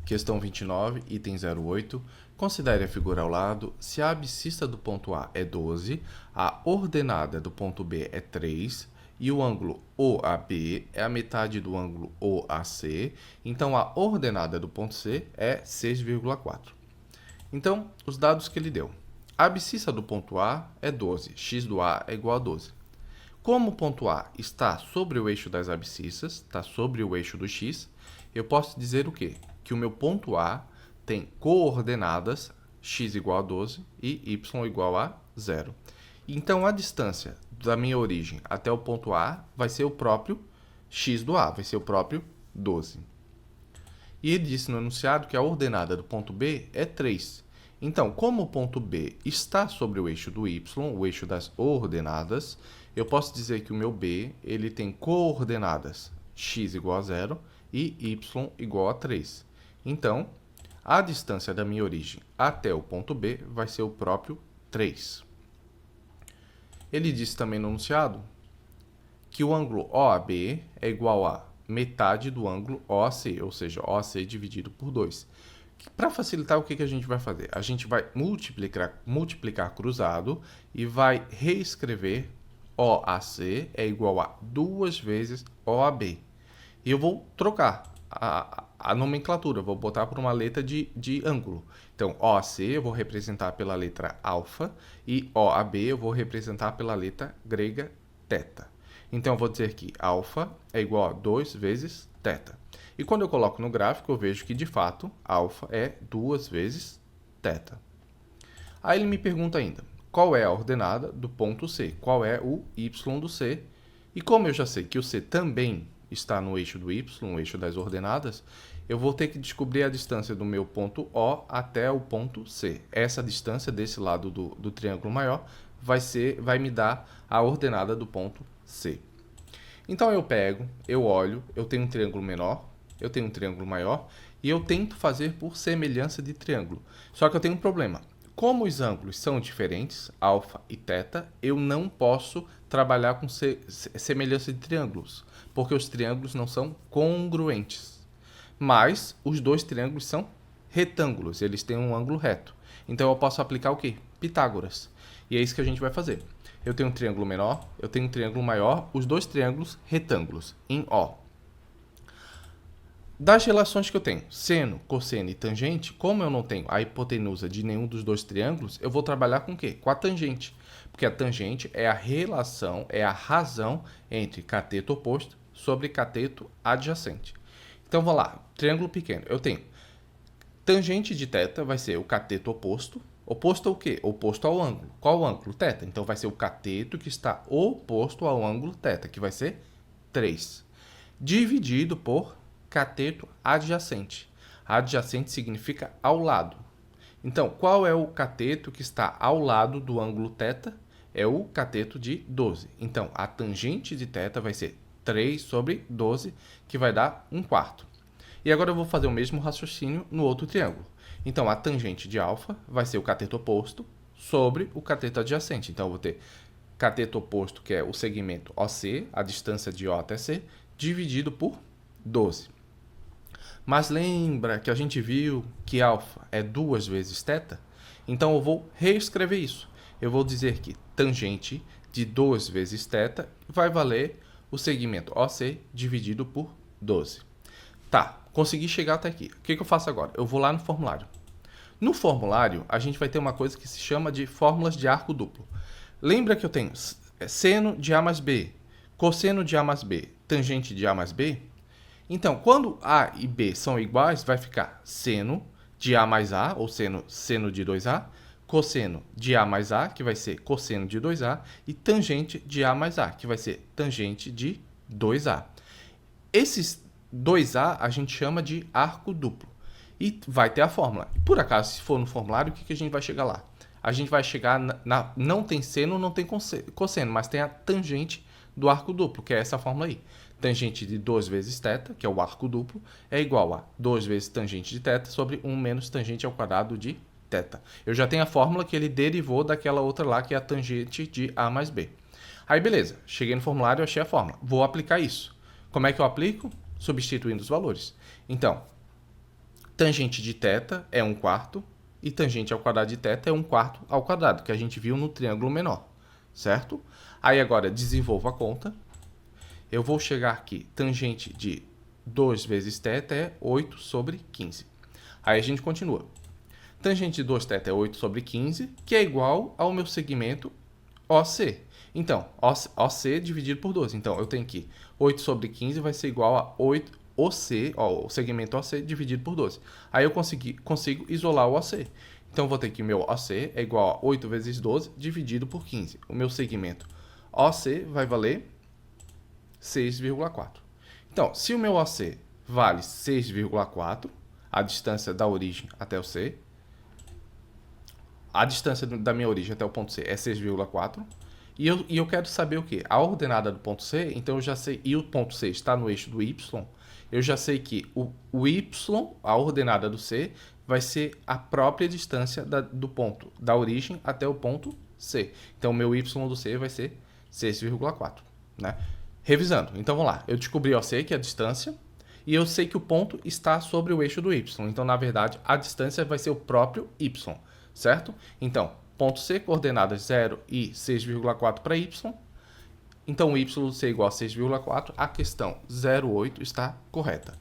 Questão 29, item 08. Considere a figura ao lado. Se a abscissa do ponto A é 12, a ordenada do ponto B é 3 e o ângulo OAB é a metade do ângulo OAC, então a ordenada do ponto C é 6,4. Então, os dados que ele deu. A abscissa do ponto A é 12, x do A é igual a 12. Como o ponto A está sobre o eixo das abscissas, está sobre o eixo do x, eu posso dizer o quê? Que o meu ponto A tem coordenadas x igual a 12 e y igual a 0. Então, a distância da minha origem até o ponto A vai ser o próprio x do A, vai ser o próprio 12. E ele disse no enunciado que a ordenada do ponto B é 3. Então, como o ponto B está sobre o eixo do y, o eixo das ordenadas, eu posso dizer que o meu B ele tem coordenadas x igual a 0 e y igual a 3. Então, a distância da minha origem até o ponto B vai ser o próprio 3. Ele disse também no enunciado que o ângulo OAB é igual a metade do ângulo OAC, ou seja, OAC dividido por 2. Para facilitar, o que a gente vai fazer? A gente vai multiplicar cruzado e vai reescrever OAC é igual a 2 vezes OAB. E eu vou trocar a nomenclatura, vou botar por uma letra de ângulo. Então, OAC eu vou representar pela letra alfa e OAB eu vou representar pela letra grega θ. Então, eu vou dizer que alfa é igual a 2 vezes θ. E quando eu coloco no gráfico, eu vejo que, de fato, alfa é 2 vezes θ. Aí ele me pergunta ainda, qual é a ordenada do ponto C? Qual é o y do C? E como eu já sei que o C também está no eixo do y, no eixo das ordenadas, eu vou ter que descobrir a distância do meu ponto O até o ponto C. Essa distância desse lado do triângulo maior vai me dar a ordenada do ponto C. Então eu pego, eu olho, eu tenho um triângulo menor, eu tenho um triângulo maior e eu tento fazer por semelhança de triângulo. Só que eu tenho um problema. Como os ângulos são diferentes, alfa e θ, eu não posso trabalhar com semelhança de triângulos, porque os triângulos não são congruentes. Mas os dois triângulos são retângulos, eles têm um ângulo reto. Então eu posso aplicar o quê? Pitágoras. E é isso que a gente vai fazer. Eu tenho um triângulo menor, eu tenho um triângulo maior, os dois triângulos retângulos, em O. Das relações que eu tenho, seno, cosseno e tangente, como eu não tenho a hipotenusa de nenhum dos dois triângulos, eu vou trabalhar com o quê? Com a tangente. Porque a tangente é a relação, é a razão entre cateto oposto sobre cateto adjacente. Então, vou lá, triângulo pequeno. Eu tenho tangente de θ, vai ser o cateto oposto. Oposto ao quê? Oposto ao ângulo. Qual ângulo? θ. Então, vai ser o cateto que está oposto ao ângulo θ, que vai ser 3. Dividido por cateto adjacente. Adjacente significa ao lado. Então, qual é o cateto que está ao lado do ângulo θ? É o cateto de 12. Então, a tangente de θ vai ser 3 sobre 12, que vai dar 1/4. E agora eu vou fazer o mesmo raciocínio no outro triângulo. Então, a tangente de alfa vai ser o cateto oposto sobre o cateto adjacente. Então, eu vou ter cateto oposto, que é o segmento OC, a distância de O até C, dividido por 12. Mas lembra que a gente viu que alfa é 2 vezes θ? Então, eu vou reescrever isso. Eu vou dizer que tangente de 2 vezes θ vai valer o segmento OC dividido por 12. Tá, consegui chegar até aqui. O que eu faço agora? Eu vou lá no formulário. No formulário, a gente vai ter uma coisa que se chama de fórmulas de arco duplo. Lembra que eu tenho seno de A mais B, cosseno de A mais B, tangente de A mais B? Então, quando A e B são iguais, vai ficar seno de A mais A, ou seno de 2A, cosseno de A mais A, que vai ser cosseno de 2A, e tangente de A mais A, que vai ser tangente de 2A. Esses 2A a gente chama de arco duplo. E vai ter a fórmula. Por acaso, se for no formulário, o que a gente vai chegar lá? A gente vai chegar não tem seno, não tem cosseno, mas tem a tangente do arco duplo, que é essa fórmula aí. Tangente de 2 vezes θ, que é o arco duplo, é igual a 2 vezes tangente de θ sobre 1 menos tangente ao quadrado de θ. Eu já tenho a fórmula que ele derivou daquela outra lá, que é a tangente de A mais B. Aí, beleza. Cheguei no formulário, achei a fórmula. Vou aplicar isso. Como é que eu aplico? Substituindo os valores. Então, Tangente de θ é 1/4 e tangente ao quadrado de θ é 1/4 ao quadrado, que a gente viu no triângulo menor, certo? Aí agora desenvolvo a conta. Eu vou chegar aqui, tangente de 2 vezes θ é 8 sobre 15. Aí a gente continua. Tangente de 2θ é 8 sobre 15, que é igual ao meu segmento OC. Então, OC dividido por 12. Então, eu tenho que 8 sobre 15 vai ser igual a 8 OC, ó, o segmento OC dividido por 12. Aí eu consigo isolar o OC. Então, eu vou ter que meu OC é igual a 8 vezes 12 dividido por 15. O meu segmento OC vai valer 6,4. Então, se o meu OC vale 6,4, a distância da origem até o C, a distância da minha origem até o ponto C é 6,4. E eu quero saber o quê? A ordenada do ponto C, então eu já sei, e o ponto C está no eixo do Y, eu já sei que o Y, a ordenada do C, vai ser a própria distância do ponto da origem até o ponto C. Então, o meu Y do C vai ser 6,4, né? Revisando, então vamos lá. Eu descobri o C, que é a distância, e eu sei que o ponto está sobre o eixo do Y. Então, na verdade, a distância vai ser o próprio Y, certo? Então, ponto C, coordenadas 0 e 6,4 para Y. Então, o Y do C é igual a 6,4. A questão 08 está correta.